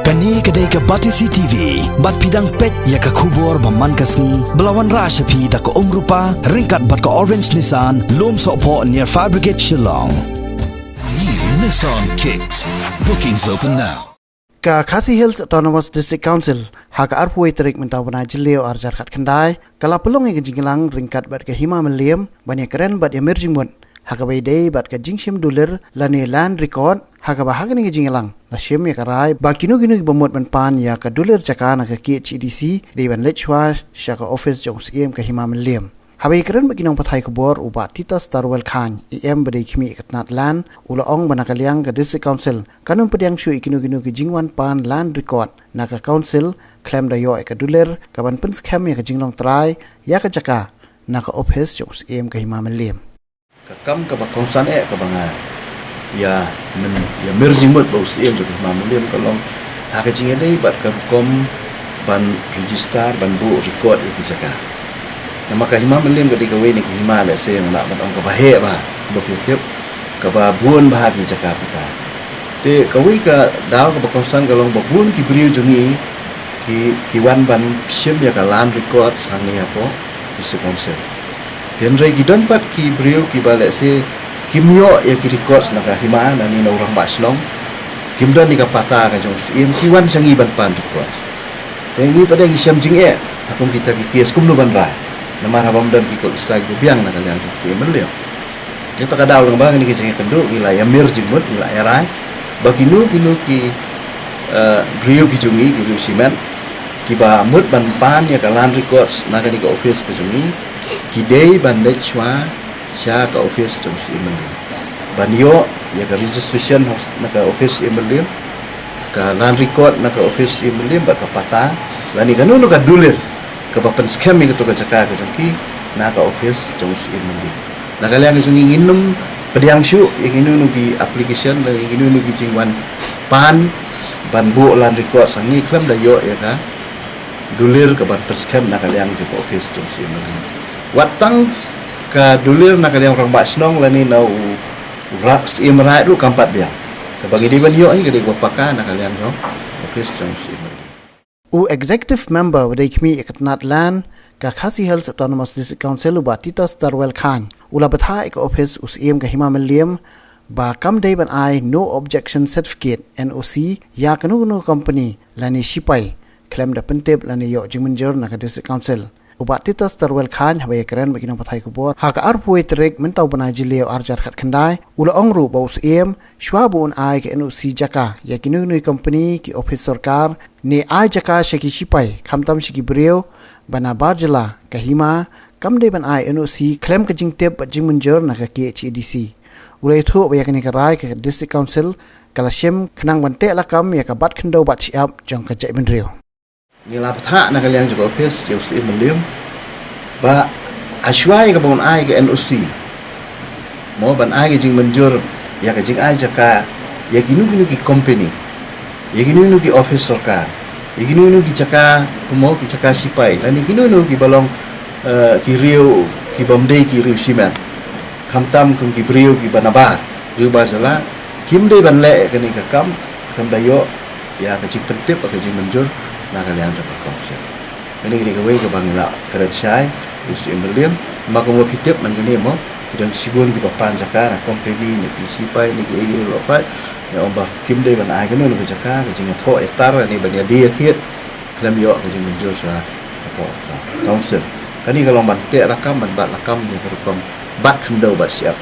Kani kedai ke Batisi TV, bat pidang pet ya ke kubur baman kasni, belawan rashapi da ke rupa, ringkat bat ke Orange Nissan, lom sokpo near Fire Brigade Shillong. New Nissan Kicks. Bookings open now. Ka Khasi Hills Autonomous District Council haka arpuai terik mentawna jeleo arjar kat kendai kala pelong yang jinglang ringkat bat ke hima meliam banyak keren bat emerging mun haka baidei bat ke jingshim duler lani land record haka bahaga ni jinglang la shim ya karai ba kinu bamut ban pan ya ka duler cakana ka KHDC di ban lechwa shaka office jongs em ka hima meliam habai keren ba kinong pathai kubor uba tita starwell khan em badai khimi katnat land ula ong banakaliang ka district council kanun pediang shu ikinu ki jingwan pan land record na ka council claim da yo ka duler ka ban pins kham ya ka jinglong trai ya ka jaka na ka office jongs em ka hima meliam kam ka ba konsan ka banga ya men ya merging mot ba usiem jo ma muliam kalong ha ka jinge dei bat ka kom ban register ban bu record iki saka nama ka hima muliam ka dikawe ni hima le se na ban ong ka bahe ba bo pyep ka ba buon ba ki saka pita te ka wi ka daw ka ba konsan kalong ba buon ki briu jungi ki wan ban shim ya ka land record sangi apo isi konsel Tian rai gidon pat ki brio ki balik se kimyo ya ki records nak hima na ni orang baslong kimdon ni ka pata ka jong sim kiwan sangi ban pan record tengi pada ki syam jing akum kita ki kes kum no ban rai nama rabam dan ki ko istai go biang na kalian jong sim melio kita ka daw bang ni ki jing kendu wilayah mir jimut wilayah rai bakinu kinu ki brio ki jungi ki simen ki ba mut ban pan ya ka land records na ka ni ka office ka jungi Kidei ban lechwa sya ka office jong si Emelim banyo ya ka registration na ka office Emelim ka land record na ka office Emelim ba ka pata lani ganun ka dulir ka ba pen scam mi to ka jaka ka jong ki na ka office jong si Emelim na kalian jong nginum pediang syu inginu ki application dan inginu ki jingwan pan ban bu land record sangi klam da yo ya ka dulir ka ban pen scam na kalian jong office jong si Emelim watang ka dulir na kaliang orang basnong lani nau raks imrai du kampat dia bagi di ban yo ai gede gopaka na kaliang no office jong imrai u executive member wadai khmi ekatnat land ka Khasi Hills Autonomous District Council uba tita starwell khan ula batha ek office us em ka hima meliam ba kam dei ban ai no objection certificate NOC ya kanu company lani sipai claim da pentep lani yo jingmenjer na ka district council ubat tita starwell khan habai keren baginong pathai kubor haka arpuai trek mentau bana jileo arjar khat khandai ula ongru baus em shwabun ai ke NOC jaka yakinu ni company ki office sarkar ni ai jaka sheki sipai khamtam shiki breu bana barjala kahima kamde ban ai NOC claim ka jingtep jingmunjor na ka KHDC ula ithu bayakani ka rai ka district council kalashem khnang bante lakam ya ka bat khndo bat chiap jong ka jai benreu ni la patha na kaliang juga office jong si Emelim ba ashwai ka bon ai ke NOC mo ban ai ke jing menjur ya ka jing ai jaka ya ginu ki company ya ginu ki office sarkar ya ginu ki jaka mo ki jaka sipai lani ginu ki balong ki riu ki bomdei ki riu simen kamtam kum ki briu ki banabar riu bazala kimdei ban le ka ni ka kam dayo ya ka jing pentip ka jing menjur na kalian dapat konsep. Ini gini kawai ke bangila keret syai, usi Emelim, maka mau pitip mangini mo, kita sibun kita panjaka, na company ni sipai ni ke lokat, ya ombak kim dei ban ai kanu lebih jaka, ke jingat ho etar ni ban dia tiet, dalam yo ke jing menjur sa apa konsep. Kani kalau ban te rakam ban bat rakam ni kerukom bat kendau bat siap.